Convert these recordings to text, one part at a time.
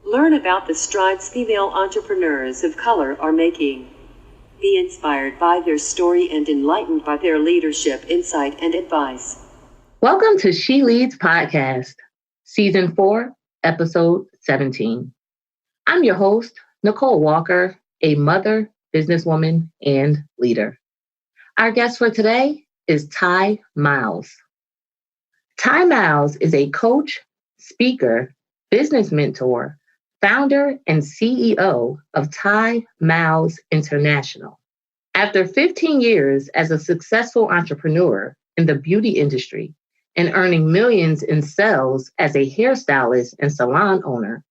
Learn about the strides female entrepreneurs of color are making. Be inspired by their story and enlightened by their leadership, insight, and advice. Welcome to She Leads Podcast, Season 4, Episode 17. I'm your host, Nicole Walker, a mother, businesswoman, and leader. Our guest for today is Tye Miles. Tye Miles is a coach, speaker, business mentor, founder, and CEO of Tye Miles International. After 15 years as a successful entrepreneur in the beauty industry and earning millions in sales as a hairstylist and salon owner,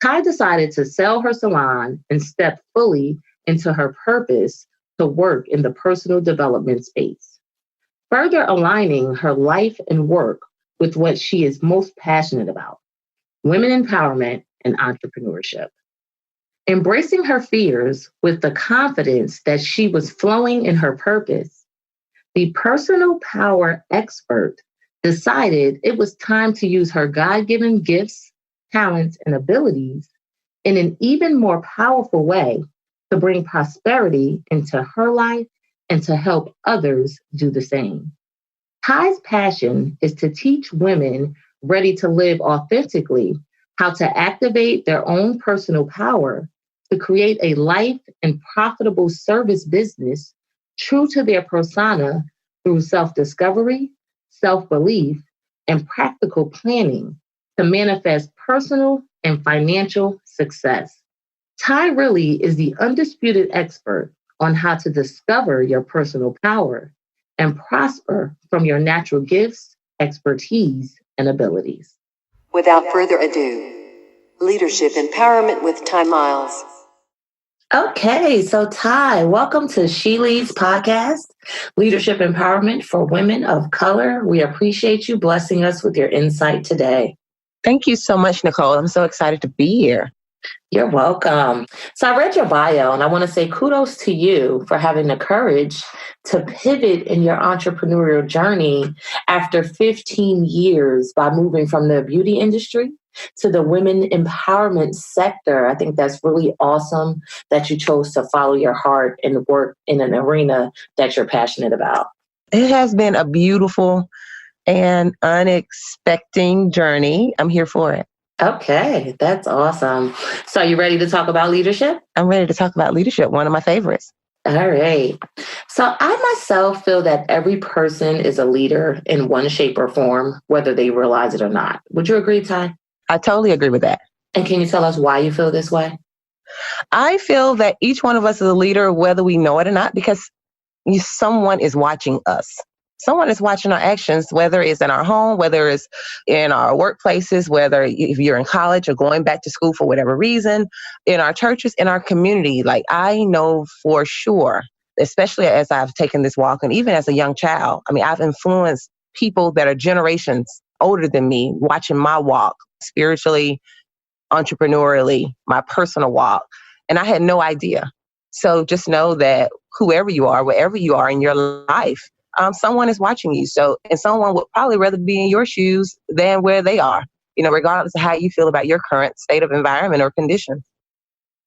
Tye decided to sell her salon and step fully into her purpose to work in the personal development space, further aligning her life and work with what she is most passionate about: women empowerment and entrepreneurship. Embracing her fears with the confidence that she was flowing in her purpose, the personal power expert decided it was time to use her God-given gifts, talents, and abilities in an even more powerful way to bring prosperity into her life and to help others do the same. Tye's passion is to teach women ready to live authentically how to activate their own personal power to create a life and profitable service business true to their persona through self-discovery, self-belief, and practical planning to manifest personal and financial success. Tye really is the undisputed expert on how to discover your personal power and prosper from your natural gifts, expertise, and abilities. Without further ado, Leadership Empowerment with Tye Miles. Okay, so Tye, welcome to She Leads Podcast, Leadership Empowerment for Women of Color. We appreciate you blessing us with your insight today. Thank you so much, Nicole. I'm so excited to be here. You're welcome. So I read your bio, and I want to say kudos to you for having the courage to pivot in your entrepreneurial journey after 15 years by moving from the beauty industry to the women empowerment sector. I think that's really awesome that you chose to follow your heart and work in an arena that you're passionate about. It has been a beautiful and unexpected journey. I'm here for it. Okay, that's awesome. So are you ready to talk about leadership? I'm ready to talk about leadership, one of my favorites. All right. So I myself feel that every person is a leader in one shape or form, whether they realize it or not. Would you agree, Tye? I totally agree with that. And can you tell us why you feel this way? I feel that each one of us is a leader, whether we know it or not, because someone is watching us. Someone is watching our actions, whether it's in our home, whether it's in our workplaces, whether if you're in college or going back to school for whatever reason, in our churches, in our community. Like, I know for sure, especially as I've taken this walk and even as a young child, I've influenced people that are generations older than me, watching my walk spiritually, entrepreneurially, my personal walk. And I had no idea. So just know that whoever you are, wherever you are in your life, someone is watching you. And someone would probably rather be in your shoes than where they are, regardless of how you feel about your current state of environment or condition.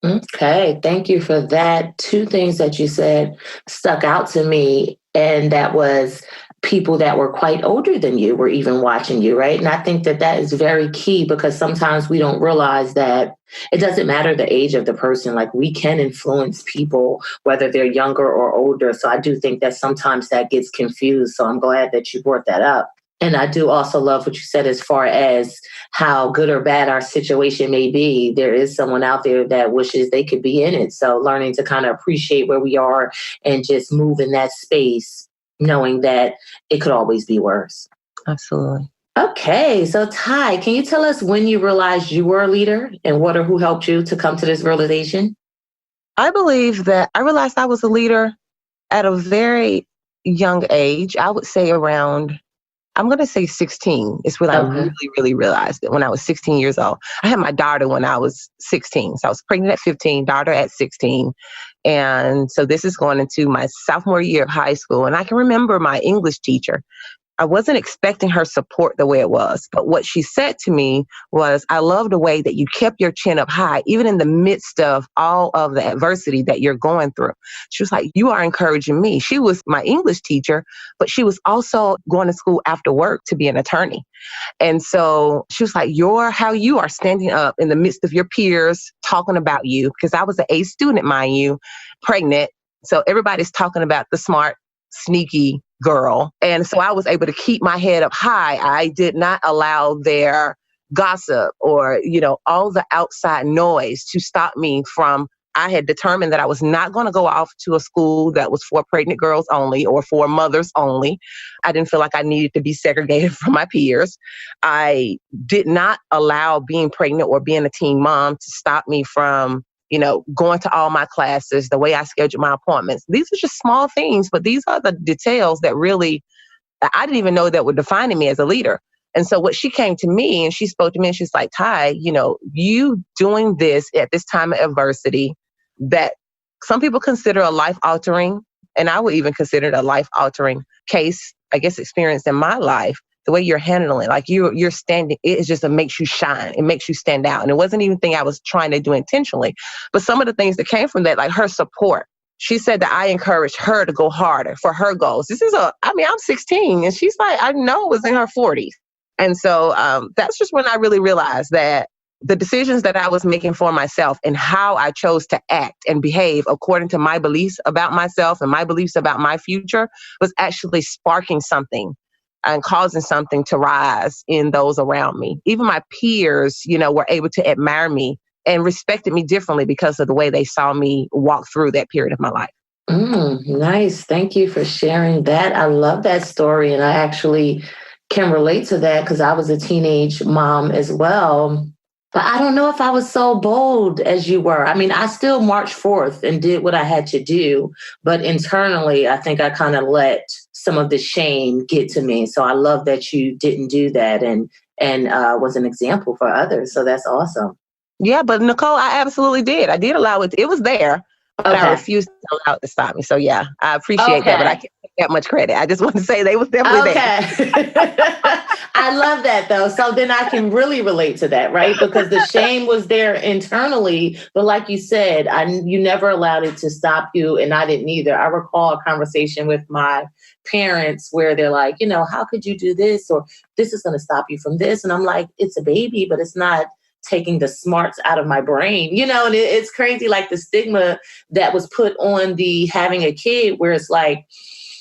Okay, thank you for that. Two things that you said stuck out to me, and that was people that were quite older than you were even watching you, right? And I think that is very key, because sometimes we don't realize that it doesn't matter the age of the person. Like, we can influence people, whether they're younger or older. So I do think that sometimes that gets confused. So I'm glad that you brought that up. And I do also love what you said as far as how good or bad our situation may be. There is someone out there that wishes they could be in it. So learning to kind of appreciate where we are and just move in that space, knowing that it could always be worse. Absolutely. Okay, so Tye, can you tell us when you realized you were a leader and what or who helped you to come to this realization? I believe that I realized I was a leader at a very young age. I would say around, I'm going to say 16 is when I really realized it, when I was 16 years old. I had my daughter when I was 16. So I was pregnant at 15, daughter at 16. And so this is going into my sophomore year of high school. And I can remember my English teacher I wasn't expecting her support the way it was. But what she said to me was, I love the way that you kept your chin up high, even in the midst of all of the adversity that you're going through. She was like, you are encouraging me. She was my English teacher, but she was also going to school after work to be an attorney. And so she was like, how you are standing up in the midst of your peers talking about you, because I was an A student, mind you, pregnant. So everybody's talking about the smart, sneaky girl. And so I was able to keep my head up high. I did not allow their gossip or, all the outside noise to stop me from. I had determined that I was not going to go off to a school that was for pregnant girls only or for mothers only. I didn't feel like I needed to be segregated from my peers. I did not allow being pregnant or being a teen mom to stop me from, going to all my classes, the way I scheduled my appointments. These are just small things, but these are the details that really, I didn't even know that were defining me as a leader. And so what she came to me and she spoke to me and she's like, Tye, you doing this at this time of adversity that some people consider a life-altering, and I would even consider it a life-altering case, I guess, experience in my life. The way you're handling it, like you're standing, it is just, it makes you shine. It makes you stand out. And it wasn't even a thing I was trying to do intentionally. But some of the things that came from that, like her support, she said that I encouraged her to go harder for her goals. I'm 16 and she's like, I know, was in her 40s. And so that's just when I really realized that the decisions that I was making for myself and how I chose to act and behave according to my beliefs about myself and my beliefs about my future was actually sparking something and causing something to rise in those around me. Even my peers, were able to admire me and respected me differently because of the way they saw me walk through that period of my life. Nice. Thank you for sharing that. I love that story. And I actually can relate to that because I was a teenage mom as well. But I don't know if I was so bold as you were. I mean, I still marched forth and did what I had to do. But internally, I think I kind of let some of the shame get to me. So I love that you didn't do that and was an example for others. So that's awesome. Yeah, but Nicole, I absolutely did. I did allow it. It was there, but I refused to allow it to stop me. So yeah, I appreciate that, but I can't take that much credit. I just want to say they was definitely there. I love that though. So then I can really relate to that, right? Because the shame was there internally, but like you said, you never allowed it to stop you, and I didn't either. I recall a conversation with my parents where they're like, how could you do this? Or this is going to stop you from this. And I'm like, it's a baby, but it's not taking the smarts out of my brain, and it's crazy, like the stigma that was put on the having a kid, where it's like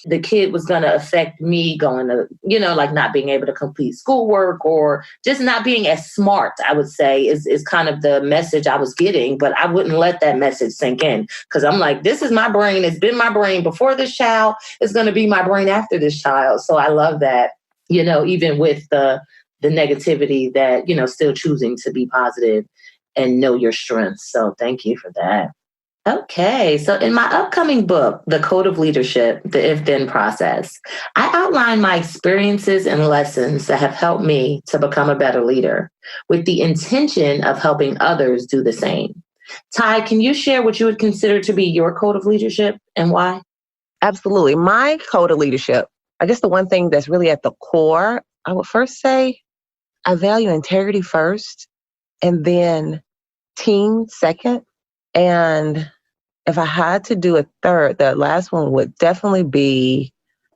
the kid was going to affect me going to, like not being able to complete schoolwork or just not being as smart, I would say is kind of the message I was getting, but I wouldn't let that message sink in because I'm like, this is my brain. It's been my brain before this child. It's going to be my brain after this child. So I love that, even with the negativity that, still choosing to be positive and know your strengths. So thank you for that. Okay. So in my upcoming book, The Code of Leadership, The If-Then Process, I outline my experiences and lessons that have helped me to become a better leader with the intention of helping others do the same. Tye, can you share what you would consider to be your code of leadership and why? Absolutely. My code of leadership, I guess the one thing that's really at the core, I would first say I value integrity first and then team second. And if I had to do a third, the last one would definitely be,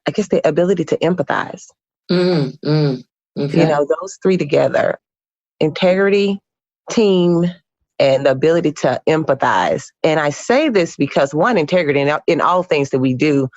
I guess, the ability to empathize. Okay. Those three together, integrity, team, and the ability to empathize. And I say this because one, integrity in all things that we do,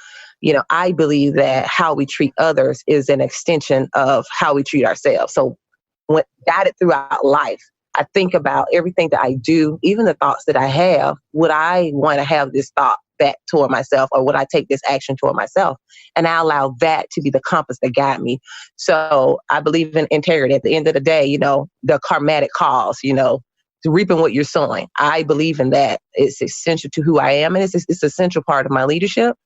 I believe that how we treat others is an extension of how we treat ourselves. So when guided throughout life, I think about everything that I do, even the thoughts that I have. Would I want to have this thought back toward myself, or would I take this action toward myself? And I allow that to be the compass that guide me. So I believe in integrity. At the end of the day, the karmatic cause, reaping what you're sowing. I believe in that. It's essential to who I am, and it's an essential part of my leadership.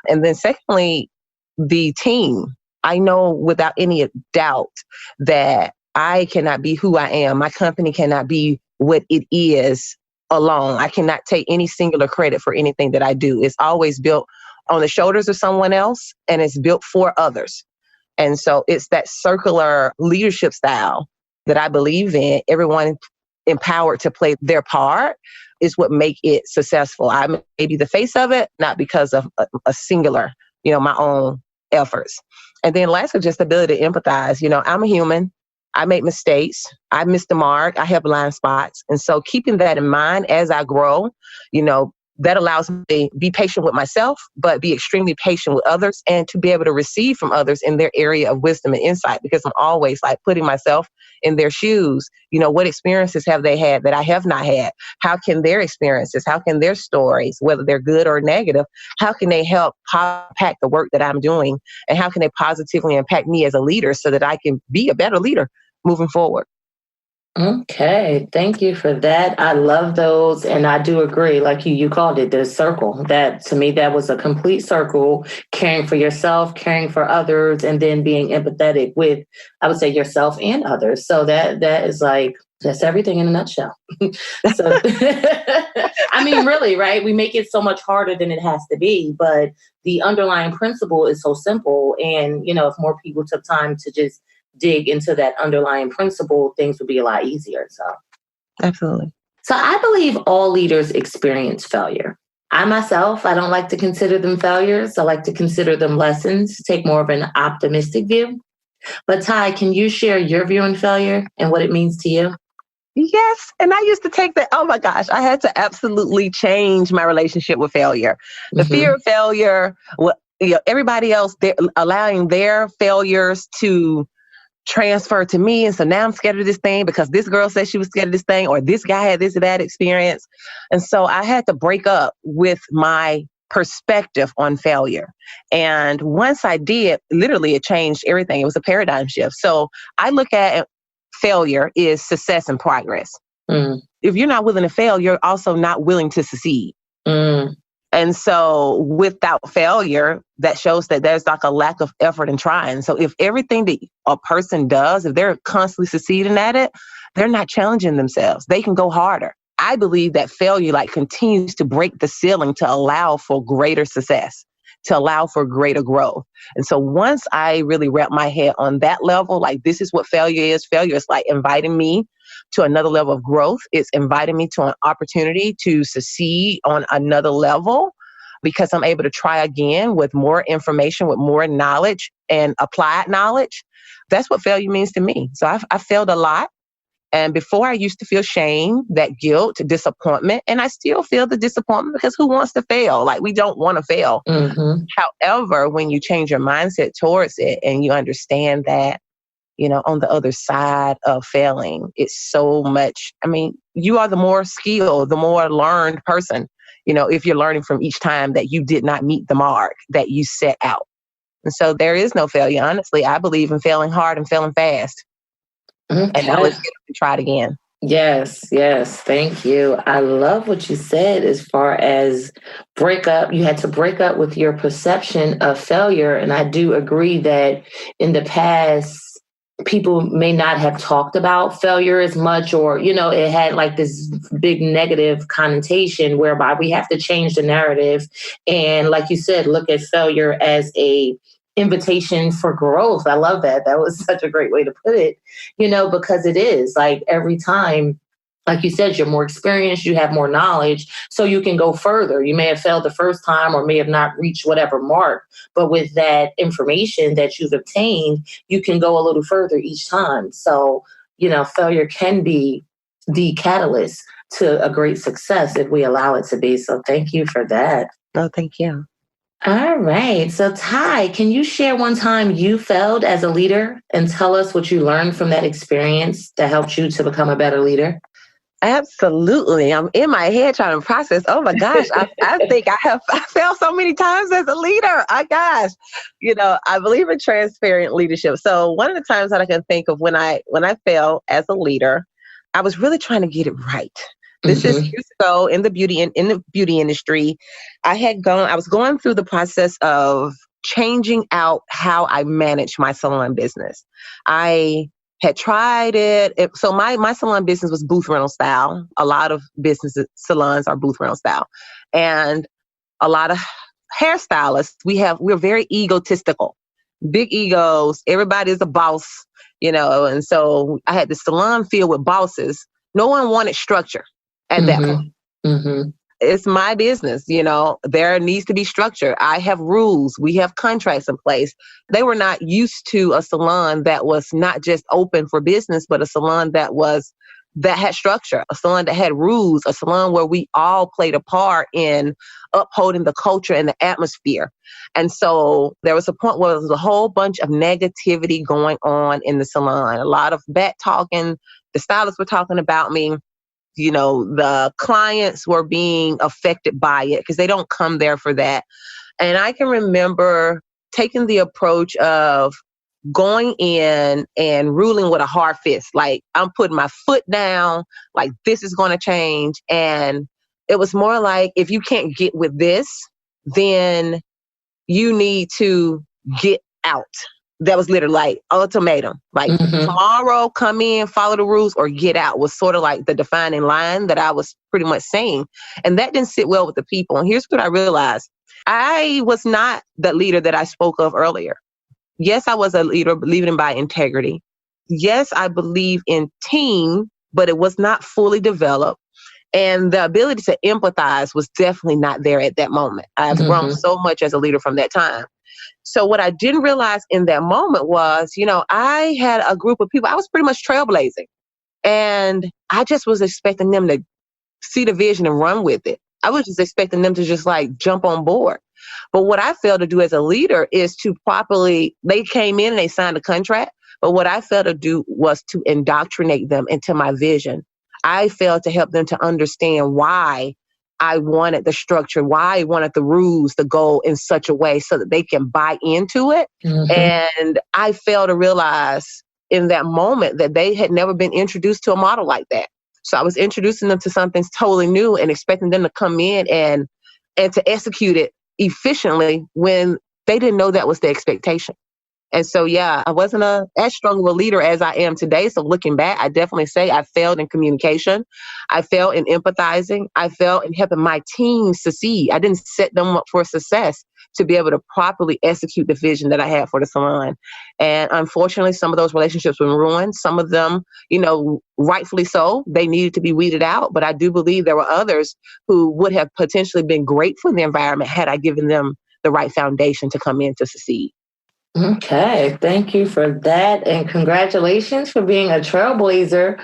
And then secondly, the team. I know without any doubt that I cannot be who I am. My company cannot be what it is alone. I cannot take any singular credit for anything that I do. It's always built on the shoulders of someone else, and it's built for others. And so it's that circular leadership style that I believe in. Everyone empowered to play their part is what make it successful. I may be the face of it, not because of a singular, my own efforts. And then lastly, just the ability to empathize. I'm a human. I make mistakes. I miss the mark. I have blind spots. And so keeping that in mind as I grow, that allows me to be patient with myself, but be extremely patient with others and to be able to receive from others in their area of wisdom and insight, because I'm always like putting myself in their shoes. What experiences have they had that I have not had? How can their experiences, how can their stories, whether they're good or negative, how can they help impact the work that I'm doing? And how can they positively impact me as a leader so that I can be a better leader moving forward? Okay, thank you for that. I love those. And I do agree, like you called it the circle. That to me, that was a complete circle, caring for yourself, caring for others, and then being empathetic with, I would say, yourself and others. So that is like, that's everything in a nutshell. So, I mean, really, right? We make it so much harder than it has to be, but the underlying principle is so simple. And, if more people took time to just dig into that underlying principle, things would be a lot easier. So, absolutely. So I believe all leaders experience failure. I myself, I don't like to consider them failures. I like to consider them lessons, take more of an optimistic view. But Tye, can you share your view on failure and what it means to you? Yes. And I used to take that. Oh my gosh, I had to absolutely change my relationship with failure. The fear of failure, everybody else, they're allowing their failures to transfer to me. And so now I'm scared of this thing because this girl said she was scared of this thing, or this guy had this or that experience. And so I had to break up with my perspective on failure. And once I did, literally it changed everything. It was a paradigm shift. So I look at failure is success and progress. If you're not willing to fail, you're also not willing to succeed. And so without failure, that shows that there's like a lack of effort in trying. So if everything that a person does, if they're constantly succeeding at it, they're not challenging themselves. They can go harder. I believe that failure continues to break the ceiling to allow for greater success, to allow for greater growth. And so once I really wrap my head on that level, like this is what failure is. Failure is like inviting me to another level of growth. It's inviting me to an opportunity to succeed on another level because I'm able to try again with more information, with more knowledge and applied knowledge. That's what failure means to me. So I failed a lot. And before I used to feel shame, that guilt, disappointment, and I still feel the disappointment because who wants to fail? Like we don't want to fail. However, when you change your mindset towards it and you understand that, on the other side of failing, it's so much. I mean, you are the more skilled, the more learned person, if you're learning from each time that you did not meet the mark that you set out. And so there is no failure. Honestly, I believe in failing hard and failing fast. And now let's get up and try it again. Yes. Thank you. I love what you said as far as break up. You had to break up with your perception of failure. And I do agree that in the past, people may not have talked about failure as much, or, it had like this big negative connotation whereby we have to change the narrative. And like you said, look at failure as a invitation for growth. I love that. That was such a great way to put it, because it is like every time, like you said, you're more experienced, you have more knowledge, so you can go further. You may have failed the first time or may have not reached whatever mark, but with that information that you've obtained, you can go a little further each time. So, failure can be the catalyst to a great success if we allow it to be. So thank you for that. Oh, thank you. All right. So Tye, can you share one time you failed as a leader and tell us what you learned from that experience that helped you to become a better leader? Absolutely. I'm in my head trying to process. Oh my gosh. I think I failed so many times as a leader. Oh gosh. I believe in transparent leadership. So one of the times that I can think of when I failed as a leader, I was really trying to get it right. This is years ago in the beauty industry. I was going through the process of changing out how I manage my salon business. I had tried it. So my salon business was booth rental style. A lot of salons are booth rental style. And a lot of hairstylists, we're very egotistical. big egos. Everybody's a boss, and so I had the salon filled with bosses. No one wanted structure at that point. Mm-hmm. It's my business, there needs to be structure. I have rules. We have contracts in place. They were not used to a salon that was not just open for business, but a salon that had structure, a salon that had rules, a salon where we all played a part in upholding the culture and the atmosphere. And so there was a point where there was a whole bunch of negativity going on in the salon, a lot of back talking. The stylists were talking about me. The clients were being affected by it because they don't come there for that. And I can remember taking the approach of going in and ruling with a hard fist. Like, I'm putting my foot down, like, this is going to change. And it was more like, if you can't get with this, then you need to get out. That was literally like ultimatum. Like, tomorrow, come in, follow the rules, or get out, was sort of like the defining line that I was pretty much saying. And that didn't sit well with the people. And here's what I realized. I was not the leader that I spoke of earlier. Yes, I was a leader, believing by integrity. Yes, I believe in team, but it was not fully developed. And the ability to empathize was definitely not there at that moment. I've grown so much as a leader from that time. So what I didn't realize in that moment was, I had a group of people. I was pretty much trailblazing. And I just was expecting them to see the vision and run with it. I was just expecting them to just like jump on board. But what I failed to do as a leader is to they came in and they signed a contract. But what I failed to do was to indoctrinate them into my vision. I failed to help them to understand why I wanted the structure, why I wanted the rules to go in such a way so that they can buy into it. And I failed to realize in that moment that they had never been introduced to a model like that. So I was introducing them to something totally new and expecting them to come in and to execute it efficiently when they didn't know that was the expectation. And so, yeah, I wasn't as strong of a leader as I am today. So looking back, I definitely say I failed in communication. I failed in empathizing. I failed in helping my team succeed. I didn't set them up for success to be able to properly execute the vision that I had for the salon. And unfortunately, some of those relationships were ruined. Some of them, rightfully so, they needed to be weeded out. But I do believe there were others who would have potentially been great for the environment had I given them the right foundation to come in to succeed. Okay, thank you for that. And congratulations for being a trailblazer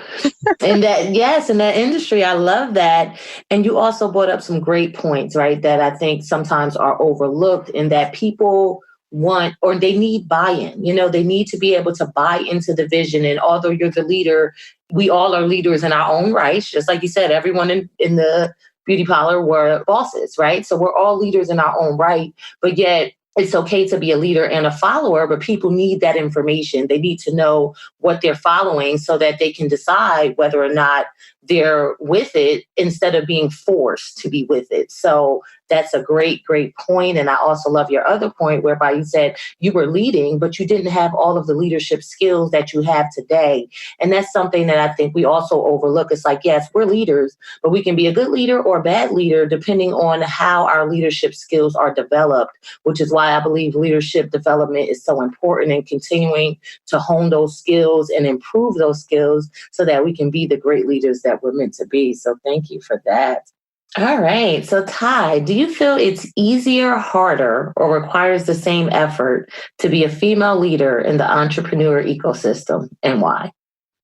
in that industry. I love that. And you also brought up some great points, right? That I think sometimes are overlooked, in that people want, or they need buy-in. They need to be able to buy into the vision. And although you're the leader, we all are leaders in our own rights. Just like you said, everyone in the beauty parlor were bosses, right? So we're all leaders in our own right, but yet it's okay to be a leader and a follower, but people need that information. They need to know what they're following so that they can decide whether or not they're with it instead of being forced to be with it. So that's a great, great point. And I also love your other point whereby you said you were leading, but you didn't have all of the leadership skills that you have today. And that's something that I think we also overlook. It's like, yes, we're leaders, but we can be a good leader or a bad leader depending on how our leadership skills are developed, which is why I believe leadership development is so important, and continuing to hone those skills and improve those skills so that we can be the great leaders that we're meant to be. So thank you for that. All right. So Tye, do you feel it's easier, harder, or requires the same effort to be a female leader in the entrepreneur ecosystem, and why?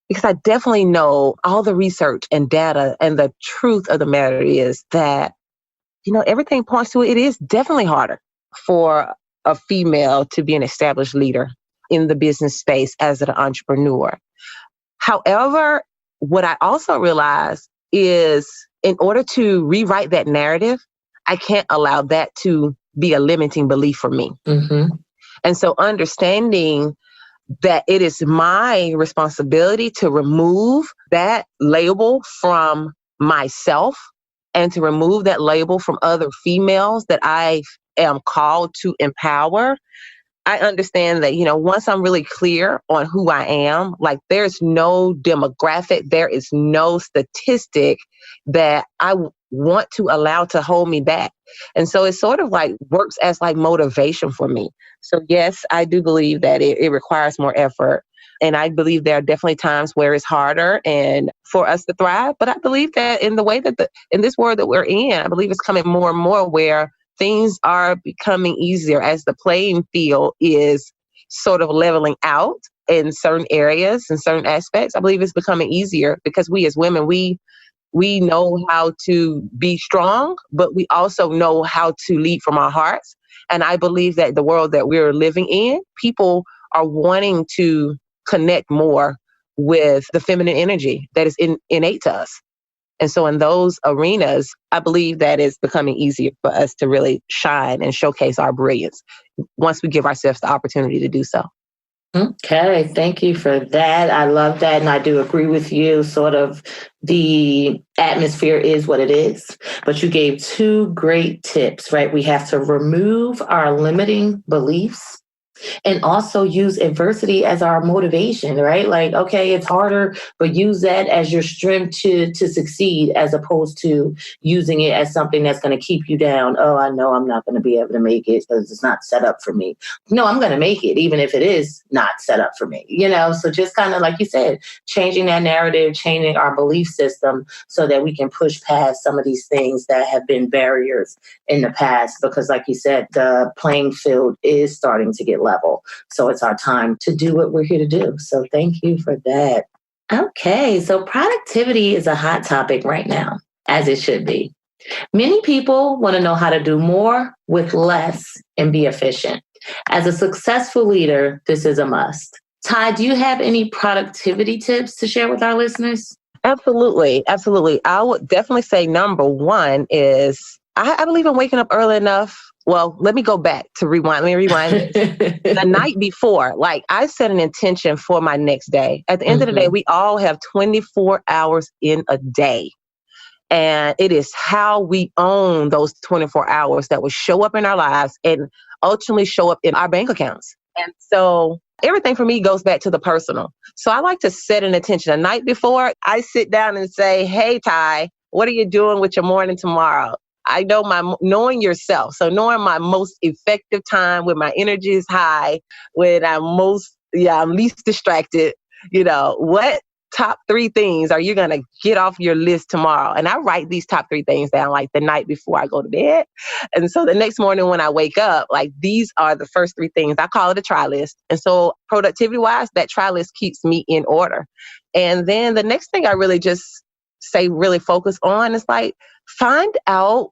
Because I definitely know all the research and data, and the truth of the matter is that, everything points to it. It is definitely harder for a female to be an established leader in the business space as an entrepreneur. However, what I also realize is, in order to rewrite that narrative, I can't allow that to be a limiting belief for me. And so understanding that it is my responsibility to remove that label from myself and to remove that label from other females that I am called to empower. I understand that, once I'm really clear on who I am, like, there's no demographic, there is no statistic that I want to allow to hold me back. And so it sort of like works as like motivation for me. So yes, I do believe that it requires more effort. And I believe there are definitely times where it's harder and for us to thrive. But I believe that in the way that in this world that we're in, I believe it's coming more and more where things are becoming easier as the playing field is sort of leveling out in certain areas and certain aspects. I believe it's becoming easier because we as women, we know how to be strong, but we also know how to lead from our hearts. And I believe that the world that we're living in, people are wanting to connect more with the feminine energy that is innate to us. And so in those arenas, I believe that it's becoming easier for us to really shine and showcase our brilliance once we give ourselves the opportunity to do so. Okay, thank you for that. I love that. And I do agree with you. Sort of the atmosphere is what it is. But you gave two great tips, right? We have to remove our limiting beliefs and also use adversity as our motivation, right? Like, okay, it's harder, but use that as your strength to succeed, as opposed to using it as something that's going to keep you down. Oh, I know I'm not going to be able to make it because it's not set up for me. No, I'm going to make it, even if it is not set up for me, So just kind of like you said, changing that narrative, changing our belief system so that we can push past some of these things that have been barriers in the past. Because like you said, the playing field is starting to get level. So it's our time to do what we're here to do. So thank you for that. Okay, so productivity is a hot topic right now, as it should be. Many people want to know how to do more with less and be efficient. As a successful leader, this is a must. Tye, do you have any productivity tips to share with our listeners? Absolutely. Absolutely. I would definitely say number one is I believe in waking up early enough. Well, let me go back to rewind. Let me rewind. The night before, like I set an intention for my next day. At the end of the day, we all have 24 hours in a day. And it is how we own those 24 hours that will show up in our lives and ultimately show up in our bank accounts. And so everything for me goes back to the personal. So I like to set an intention. The night before, I sit down and say, hey, Tye, what are you doing with your morning tomorrow? I know knowing yourself. So knowing my most effective time when my energy is high, when I'm least distracted, what top 3 things are you going to get off your list tomorrow? And I write these top 3 things down like the night before I go to bed. And so the next morning when I wake up, like these are the first 3 things. I call it a try list. And so productivity wise, that try list keeps me in order. And then the next thing I really just say really focus on is like find out,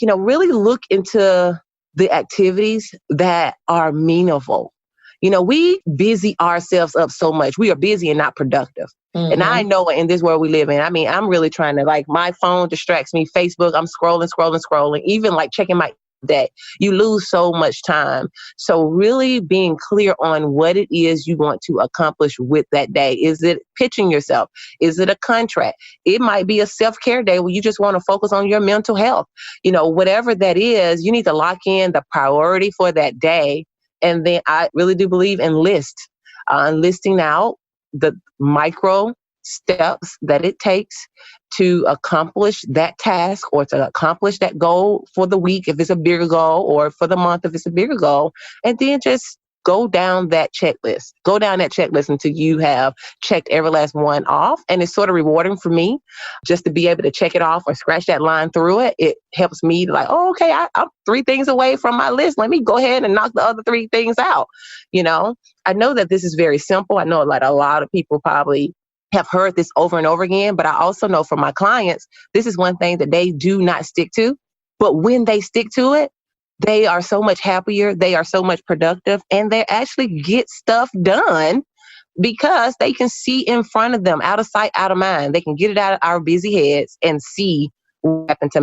really look into the activities that are meaningful. We busy ourselves up so much. We are busy and not productive. Mm-hmm. And I know in this world we live in, I'm really trying to, like, my phone distracts me. Facebook, I'm scrolling, even like checking my day. You lose so much time. So really being clear on what it is you want to accomplish with that day. Is it pitching yourself? Is it a contract? It might be a self-care day where you just want to focus on your mental health. Whatever that is, you need to lock in the priority for that day. And then I really do believe in listing out the micro steps that it takes to accomplish that task or to accomplish that goal for the week if it's a bigger goal, or for the month if it's a bigger goal. And then just go down that checklist. Go down that checklist until you have checked every last one off. And it's sort of rewarding for me just to be able to check it off or scratch that line through it. It helps me to like, oh, okay, I'm 3 things away from my list. Let me go ahead and knock the other 3 things out. I know that this is very simple. I know like a lot of people probably have heard this over and over again, but I also know for my clients, this is one thing that they do not stick to. But when they stick to it, they are so much happier, they are so much productive, and they actually get stuff done because they can see in front of them, out of sight, out of mind. They can get it out of our busy heads and see what happened to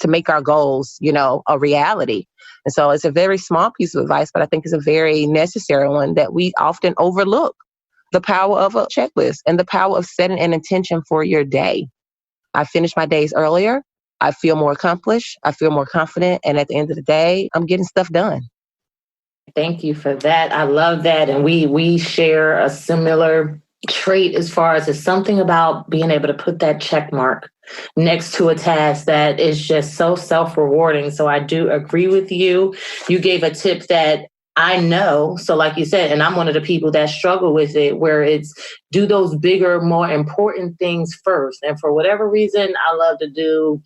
make our goals, a reality. And so it's a very small piece of advice, but I think it's a very necessary one that we often overlook. The power of a checklist and the power of setting an intention for your day. I finish my days earlier. I feel more accomplished. I feel more confident. And at the end of the day, I'm getting stuff done. Thank you for that. I love that. And we share a similar trait as far as it's something about being able to put that check mark next to a task that is just so self-rewarding. So I do agree with you. You gave a tip that I know. So like you said, and I'm one of the people that struggle with it, where it's do those bigger, more important things first. And for whatever reason, I love to do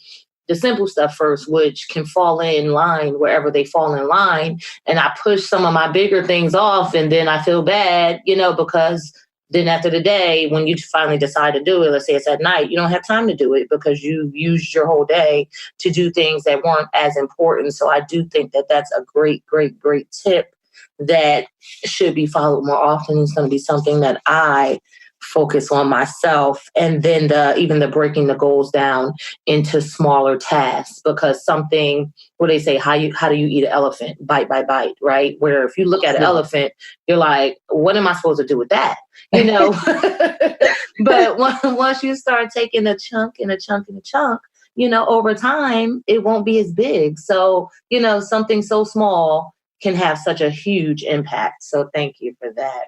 the simple stuff first, which can fall in line wherever they fall in line. And I push some of my bigger things off, and then I feel bad, because then after the day, when you finally decide to do it, let's say it's at night, you don't have time to do it because you used your whole day to do things that weren't as important. So I do think that that's a great, great, great tip that should be followed more often. It's going to be something that I focus on myself, and then even the breaking the goals down into smaller tasks, because something, what they say, how do you eat an elephant? Bite by bite, right? Where if you look at an elephant, you're like, what am I supposed to do with that? But once you start taking a chunk and a chunk and a chunk, over time, it won't be as big. So, something so small can have such a huge impact. So thank you for that.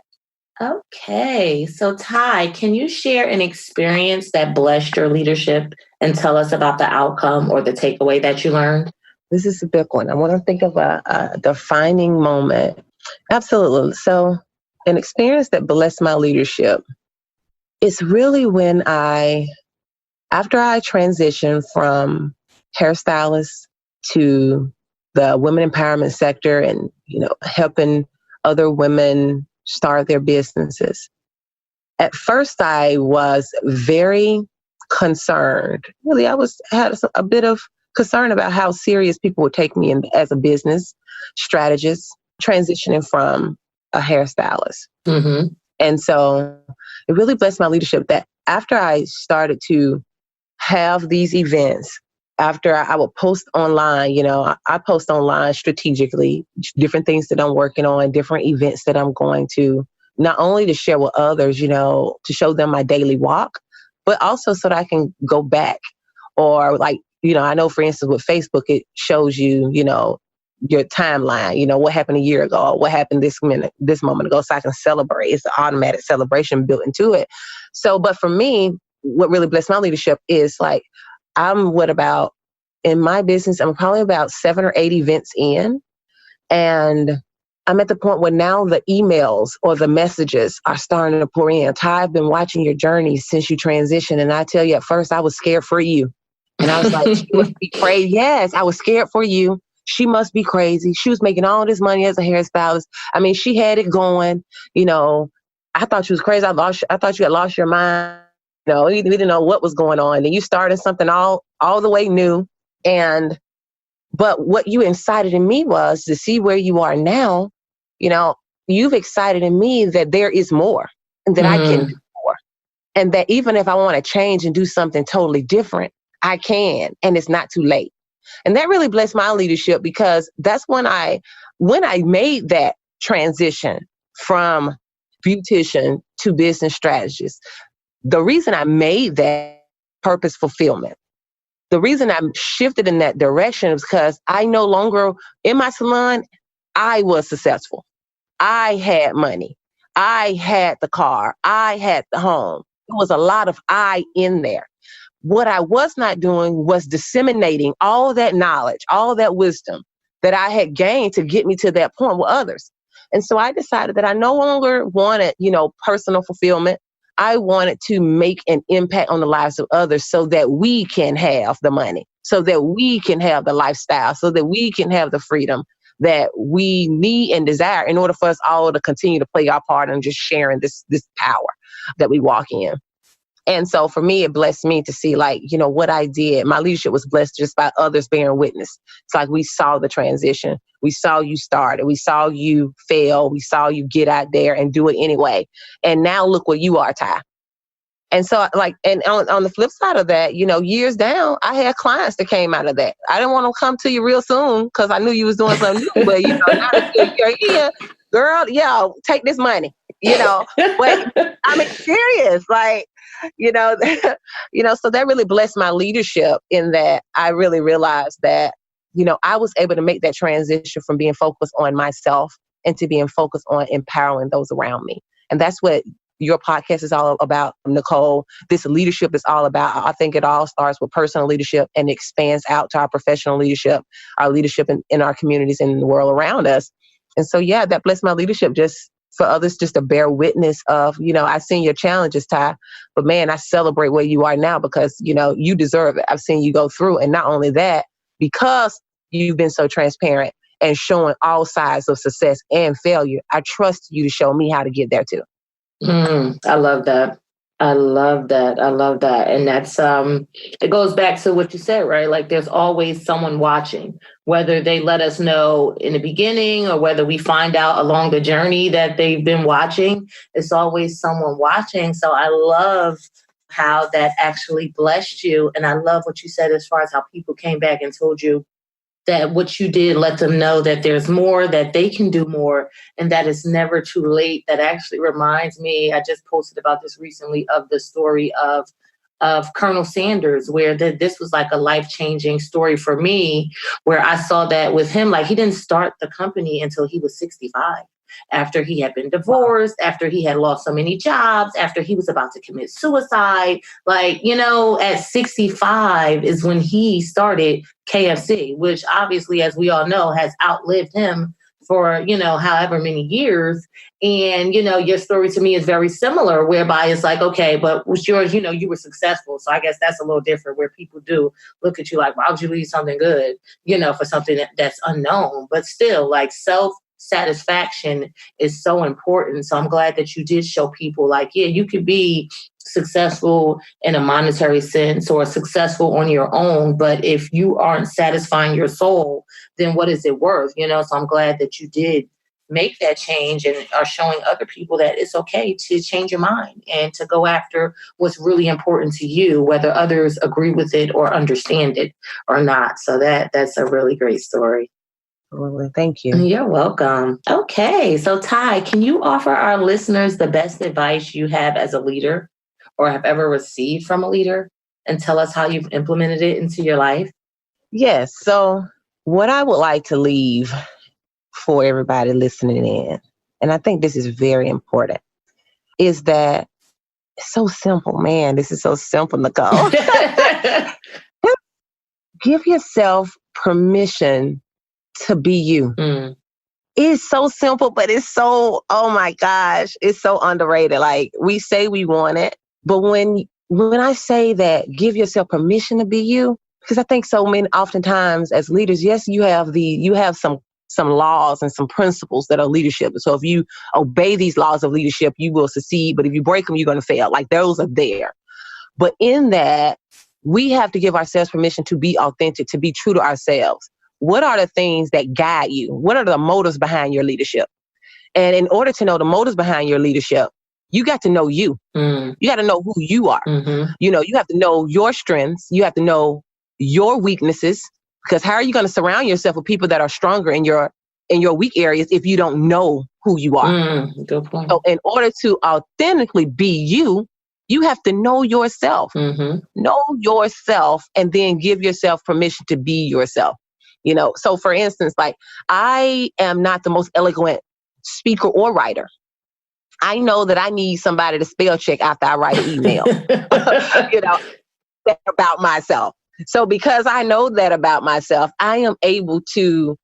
Okay. So Tye, can you share an experience that blessed your leadership and tell us about the outcome or the takeaway that you learned? This is a big one. I want to think of a defining moment. Absolutely. So an experience that blessed my leadership is really when after I transitioned from hairstylist to the women empowerment sector and, helping other women start their businesses. At first, I was very concerned. Really, had a bit of concern about how serious people would take me as a business strategist, transitioning from a hairstylist. Mm-hmm. And so it really blessed my leadership that after I started to have these events, after I would post online, I post online strategically, different things that I'm working on, different events that I'm going to, not only to share with others, to show them my daily walk, but also so that I can go back or I know, for instance, with Facebook, it shows you, your timeline, what happened a year ago, or what happened this moment ago, so I can celebrate. It's an automatic celebration built into it. So, but for me, what really blessed my leadership is in my business, I'm probably about 7 or 8 events in. And I'm at the point where now the emails or the messages are starting to pour in. Tye, I've been watching your journey since you transitioned. And I tell you, at first I was scared for you. And I was like, she must be crazy. Yes, I was scared for you. She must be crazy. She was making all this money as a hairstylist. I mean, she had it going. I thought she was crazy. I thought you had lost your mind. We didn't know what was going on. And you started something all the way new. But what you incited in me was to see where you are now. You've excited in me that there is more and that I can do more. And that even if I want to change and do something totally different, I can, and it's not too late. And that really blessed my leadership, because that's when I made that transition from beautician to business strategist. The reason I made that purpose fulfillment, the reason I shifted in that direction is because I no longer, in my salon, I was successful. I had money. I had the car. I had the home. There was a lot of I in there. What I was not doing was disseminating all that knowledge, all that wisdom that I had gained to get me to that point with others. And so I decided that I no longer wanted, personal fulfillment. I wanted to make an impact on the lives of others so that we can have the money, so that we can have the lifestyle, so that we can have the freedom that we need and desire in order for us all to continue to play our part in just sharing this power that we walk in. And so for me, it blessed me to see what I did. My leadership was blessed just by others bearing witness. It's like we saw the transition. We saw you start it. We saw you fail. We saw you get out there and do it anyway. And now look where you are, Tye. And so and on the flip side of that, years down, I had clients that came out of that. I didn't want to come to you real soon because I knew you was doing something new. But, now that you're here, girl, take this money, But I mean, serious, so that really blessed my leadership in that I really realized that, I was able to make that transition from being focused on myself and to being focused on empowering those around me. And that's what your podcast is all about, Nicole. This leadership is all about. I think it all starts with personal leadership and expands out to our professional leadership, our leadership in our communities and in the world around us. And so, yeah, that blessed my leadership just for others just to bear witness of, I've seen your challenges, Tye, but man, I celebrate where you are now because, you deserve it. I've seen you go through. And not only that, because you've been so transparent and showing all sides of success and failure, I trust you to show me how to get there too. I love that. I love that. I love that. And that's, it goes back to what you said, right? Like there's always someone watching, whether they let us know in the beginning or whether we find out along the journey that they've been watching, it's always someone watching. So I love how that actually blessed you. And I love what you said as far as how people came back and told you that what you did let them know that there's more, that they can do more, and that it's never too late. That actually reminds me, I just posted about this recently, of the story of Colonel Sanders, where this was like a life-changing story for me, where I saw that with him, like he didn't start the company until he was 65. After he had been divorced, after he had lost so many jobs, after he was about to commit suicide. Like, at 65 is when he started KFC, which obviously, as we all know, has outlived him for, however many years. And, your story to me is very similar, whereby it's like, okay, but with yours, you were successful. So I guess that's a little different, where people do look at you like, why would you leave something good, for something that's unknown? But still, like, satisfaction is so important. So I'm glad that you did show people like, yeah, you could be successful in a monetary sense or successful on your own, but if you aren't satisfying your soul, then what is it worth? So I'm glad that you did make that change and are showing other people that it's okay to change your mind and to go after what's really important to you, whether others agree with it or understand it or not. So that's a really great story. Absolutely. Thank you. You're welcome. Okay. So Tye, can you offer our listeners the best advice you have as a leader or have ever received from a leader, and tell us how you've implemented it into your life? Yes. So what I would like to leave for everybody listening in, and I think this is very important, is that it's so simple, man. This is so simple, Nicole. Give yourself permission to be you. It's so simple, but it's so, oh my gosh, it's so underrated. Like we say we want it, but when I say that, give yourself permission to be you, because I think so many oftentimes as leaders, yes, you have some laws and some principles that are leadership. So if you obey these laws of leadership, you will succeed. But if you break them, you're going to fail. Like those are there. But in that, we have to give ourselves permission to be authentic, to be true to ourselves. What are the things that guide you? What are the motives behind your leadership? And in order to know the motives behind your leadership, you got to know you. You got to know who you are. You have to know your strengths. You have to know your weaknesses, because how are you going to surround yourself with people that are stronger in your weak areas if you don't know who you are? Good point. So in order to authentically be you, you have to know yourself. Know yourself and then give yourself permission to be yourself. So for instance, like I am not the most eloquent speaker or writer. I know that I need somebody to spell check after I write an email, about myself. So because I know that about myself, I am able to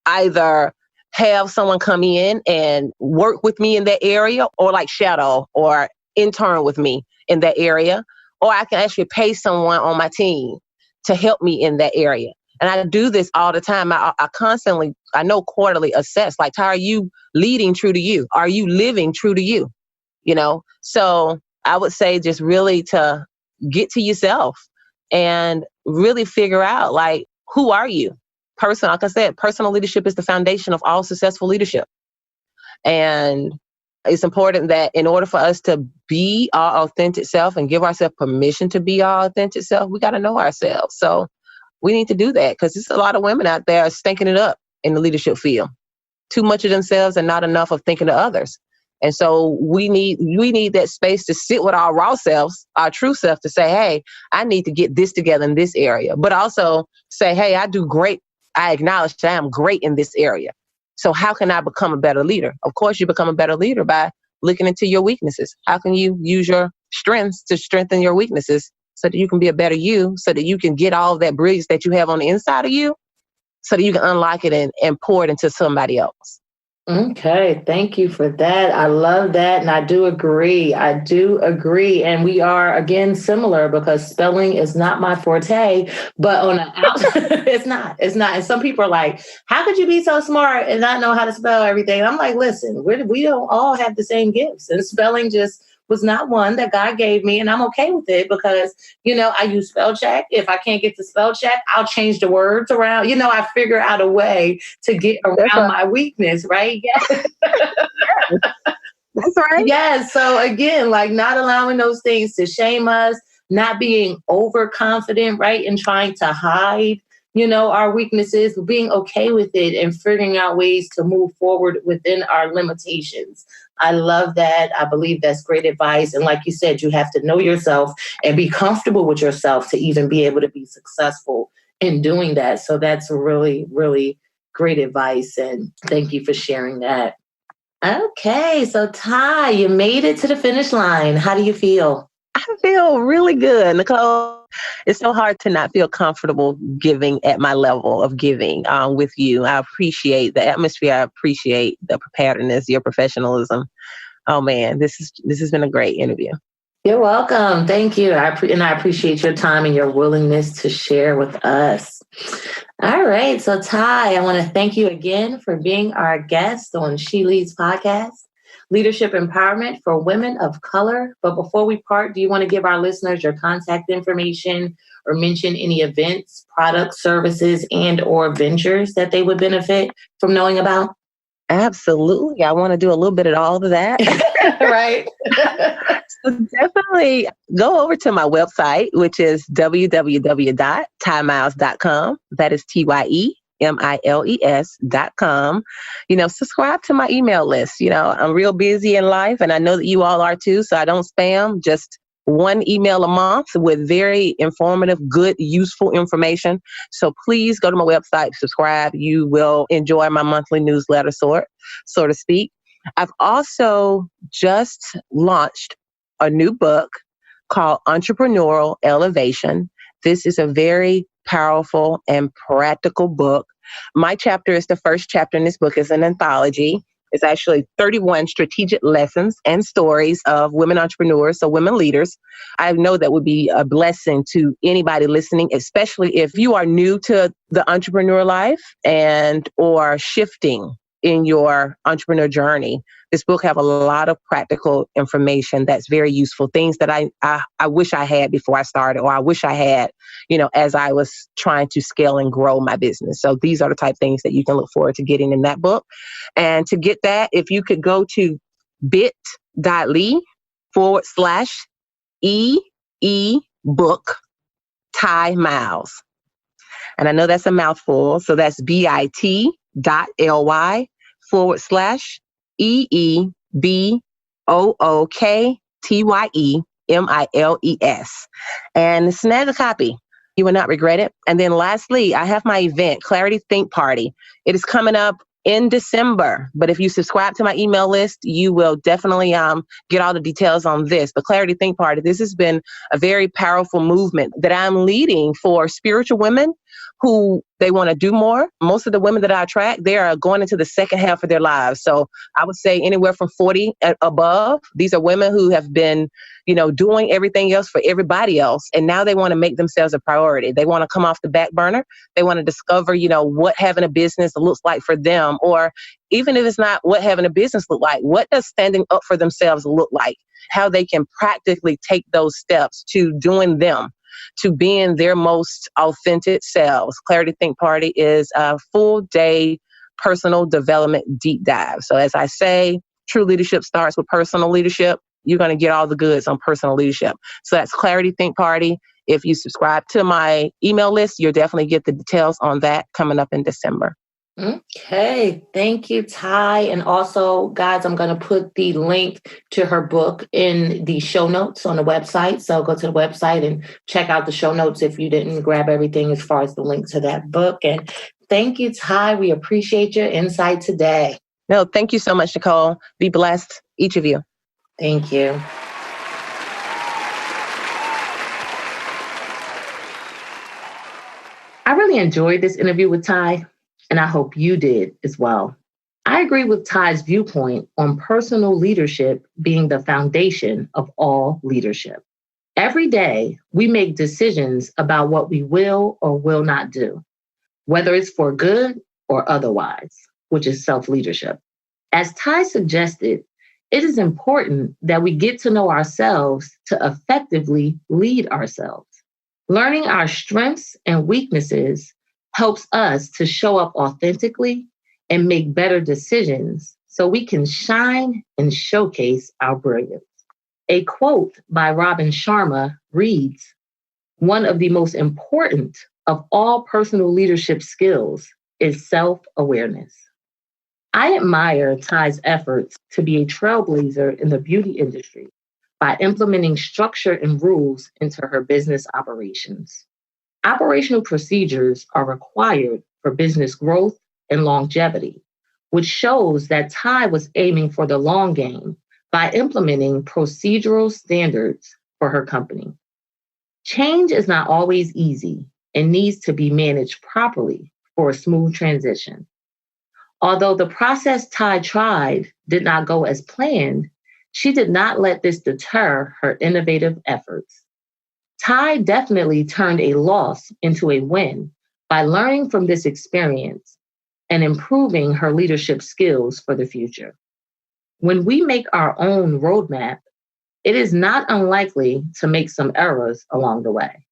either have someone come in and work with me in that area, or like shadow or intern with me in that area, or I can actually pay someone on my team to help me in that area. And I do this all the time. I constantly, quarterly assess, like, how are you leading true to you? Are you living true to you? So I would say just really to get to yourself and really figure out, like, who are you? Like I said, personal leadership is the foundation of all successful leadership. And it's important that in order for us to be our authentic self and give ourselves permission to be our authentic self, we got to know ourselves. So we need to do that, because there's a lot of women out there stinking it up in the leadership field. Too much of themselves and not enough of thinking of others. And so we need that space to sit with our raw selves, our true self, to say, hey, I need to get this together in this area. But also say, hey, I do great. I acknowledge that I am great in this area. So how can I become a better leader? Of course, you become a better leader by looking into your weaknesses. How can you use your strengths to strengthen your weaknesses so that you can be a better you, so that you can get all that brilliance that you have on the inside of you, so that you can unlock it and pour it into somebody else. Okay, thank you for that. I love that. And I do agree. And we are, again, similar because spelling is not my forte, but on the outside, it's not. And some people are like, how could you be so smart and not know how to spell everything? And I'm like, listen, we don't all have the same gifts. And spelling just was not one that God gave me. And I'm okay with it because, I use spell check. If I can't get to spell check, I'll change the words around. I figure out a way to get around my weakness, right? Yes. That's right. Yes. So again, like not allowing those things to shame us, not being overconfident, right? And trying to hide, our weaknesses, being okay with it and figuring out ways to move forward within our limitations. I love that. I believe that's great advice. And like you said, you have to know yourself and be comfortable with yourself to even be able to be successful in doing that. So that's really, really great advice. And thank you for sharing that. Okay. So Tye, you made it to the finish line. How do you feel? I feel really good, Nicole. It's so hard to not feel comfortable giving at my level of giving with you. I appreciate the atmosphere. I appreciate the preparedness, your professionalism. Oh man, this has been a great interview. You're welcome. Thank you. I appreciate your time and your willingness to share with us. All right. So Tye, I want to thank you again for being our guest on She Leads podcast. Leadership Empowerment for Women of Color. But before we part, do you want to give our listeners your contact information or mention any events, products, services, and or ventures that they would benefit from knowing about? Absolutely. I want to do a little bit of all of that. Right. So definitely go over to my website, which is www.tyemiles.com. That is TYEMILES.com. Subscribe to my email list. I'm real busy in life and I know that you all are too. So I don't spam, just one email a month with very informative, good, useful information. So please go to my website, subscribe. You will enjoy my monthly newsletter, so to speak. I've also just launched a new book called Entrepreneurial Elevation. This is a very powerful and practical book. My chapter is the first chapter in this book. It's an anthology. It's actually 31 strategic lessons and stories of women entrepreneurs, so women leaders. I know that would be a blessing to anybody listening, especially if you are new to the entrepreneur life and or shifting in your entrepreneur journey. This book have a lot of practical information that's very useful, things that I wish I had before I started, or I wish I had, as I was trying to scale and grow my business. So these are the type of things that you can look forward to getting in that book. And to get that, if you could go to bit.ly/EE-book Tye Miles. And I know that's a mouthful. So that's bit.ly/EEBOOKTYEMILES. And snag a copy. You will not regret it. And then lastly, I have my event, Clarity Think Party. It is coming up in December. But if you subscribe to my email list, you will definitely get all the details on this. The Clarity Think Party, this has been a very powerful movement that I'm leading for spiritual women who they want to do more. Most of the women that I attract, they are going into the second half of their lives. So I would say anywhere from 40 and above. These are women who have been, doing everything else for everybody else. And now they want to make themselves a priority. They want to come off the back burner. They want to discover, what having a business looks like for them. Or even if it's not what having a business look like, what does standing up for themselves look like? How they can practically take those steps to doing them, to being their most authentic selves. Clarity Think Party is a full day personal development deep dive. So as I say, true leadership starts with personal leadership. You're going to get all the goods on personal leadership. So that's Clarity Think Party. If you subscribe to my email list, you'll definitely get the details on that coming up in December. Okay. Thank you, Tye. And also, guys, I'm going to put the link to her book in the show notes on the website. So go to the website and check out the show notes if you didn't grab everything as far as the link to that book. And thank you, Tye. We appreciate your insight today. No, thank you so much, Nicole. Be blessed, each of you. Thank you. I really enjoyed this interview with Tye, and I hope you did as well. I agree with Tye's viewpoint on personal leadership being the foundation of all leadership. Every day, we make decisions about what we will or will not do, whether it's for good or otherwise, which is self leadership. As Tye suggested, it is important that we get to know ourselves to effectively lead ourselves. Learning our strengths and weaknesses helps us to show up authentically and make better decisions so we can shine and showcase our brilliance. A quote by Robin Sharma reads, "One of the most important of all personal leadership skills is self-awareness." I admire Tye's efforts to be a trailblazer in the beauty industry by implementing structure and rules into her business operations. Operational procedures are required for business growth and longevity, which shows that Tye was aiming for the long game by implementing procedural standards for her company. Change is not always easy and needs to be managed properly for a smooth transition. Although the process Tye tried did not go as planned, she did not let this deter her innovative efforts. Tye definitely turned a loss into a win by learning from this experience and improving her leadership skills for the future. When we make our own roadmap, it is not unlikely to make some errors along the way.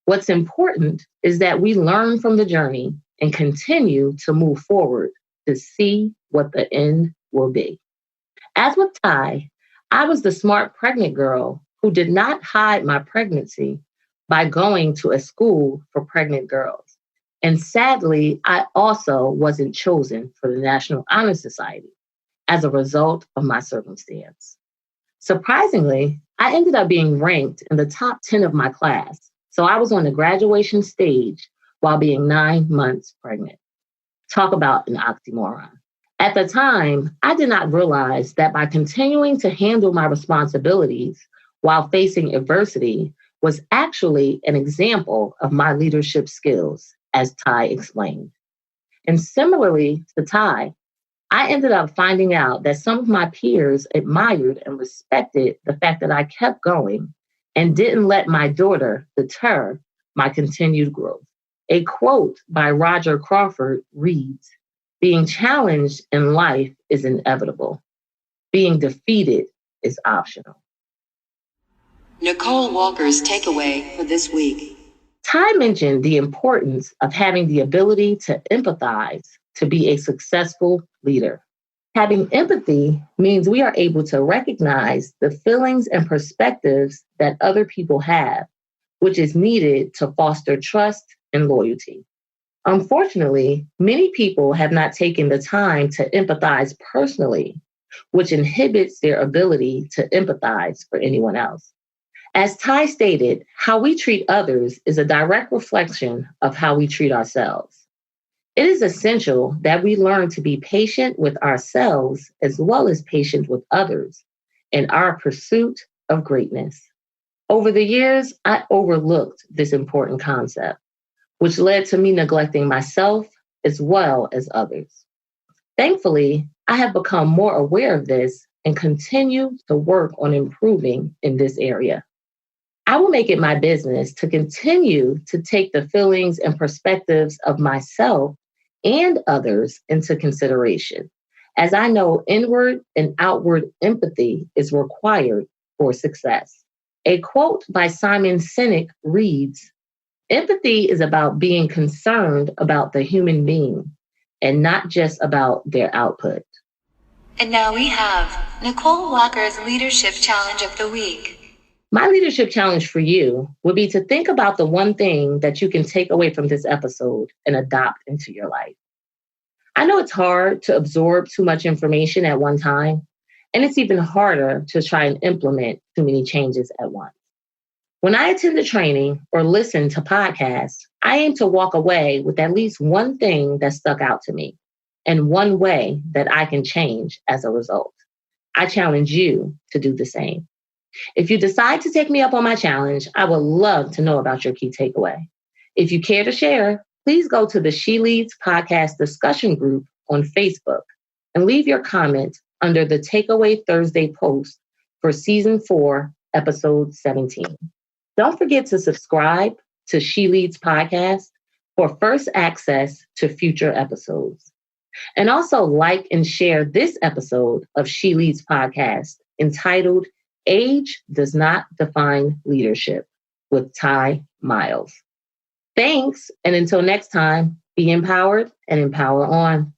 What's important is that we learn from the journey and continue to move forward to see what the end will be. As with Tye, I was the smart pregnant girl who did not hide my pregnancy by going to a school for pregnant girls. And sadly, I also wasn't chosen for the National Honor Society as a result of my circumstance. Surprisingly, I ended up being ranked in the top 10 of my class. So I was on the graduation stage while being 9 months pregnant. Talk about an oxymoron. At the time, I did not realize that by continuing to handle my responsibilities while facing adversity was actually an example of my leadership skills, as Tye explained. And similarly to Tye, I ended up finding out that some of my peers admired and respected the fact that I kept going and didn't let my daughter deter my continued growth. A quote by Roger Crawford reads, "Being challenged in life is inevitable. Being defeated is optional." Nicole Walker's takeaway for this week. Tye mentioned the importance of having the ability to empathize to be a successful leader. Having empathy means we are able to recognize the feelings and perspectives that other people have, which is needed to foster trust and loyalty. Unfortunately, many people have not taken the time to empathize personally, which inhibits their ability to empathize for anyone else. As Tye stated, how we treat others is a direct reflection of how we treat ourselves. It is essential that we learn to be patient with ourselves as well as patient with others in our pursuit of greatness. Over the years, I overlooked this important concept, which led to me neglecting myself as well as others. Thankfully, I have become more aware of this and continue to work on improving in this area. I will make it my business to continue to take the feelings and perspectives of myself and others into consideration, as I know inward and outward empathy is required for success. A quote by Simon Sinek reads, "Empathy is about being concerned about the human being and not just about their output." And now we have Nicole Walker's Leadership Challenge of the Week. My leadership challenge for you would be to think about the one thing that you can take away from this episode and adopt into your life. I know it's hard to absorb too much information at one time, and it's even harder to try and implement too many changes at once. When I attend a training or listen to podcasts, I aim to walk away with at least one thing that stuck out to me and one way that I can change as a result. I challenge you to do the same. If you decide to take me up on my challenge, I would love to know about your key takeaway. If you care to share, please go to the She Leads podcast discussion group on Facebook and leave your comment under the Takeaway Thursday post for season 4, episode 17. Don't forget to subscribe to She Leads podcast for first access to future episodes. And also like and share this episode of She Leads podcast entitled Age Does Not Define Leadership with Tye Miles. Thanks, and until next time, be empowered and empower on.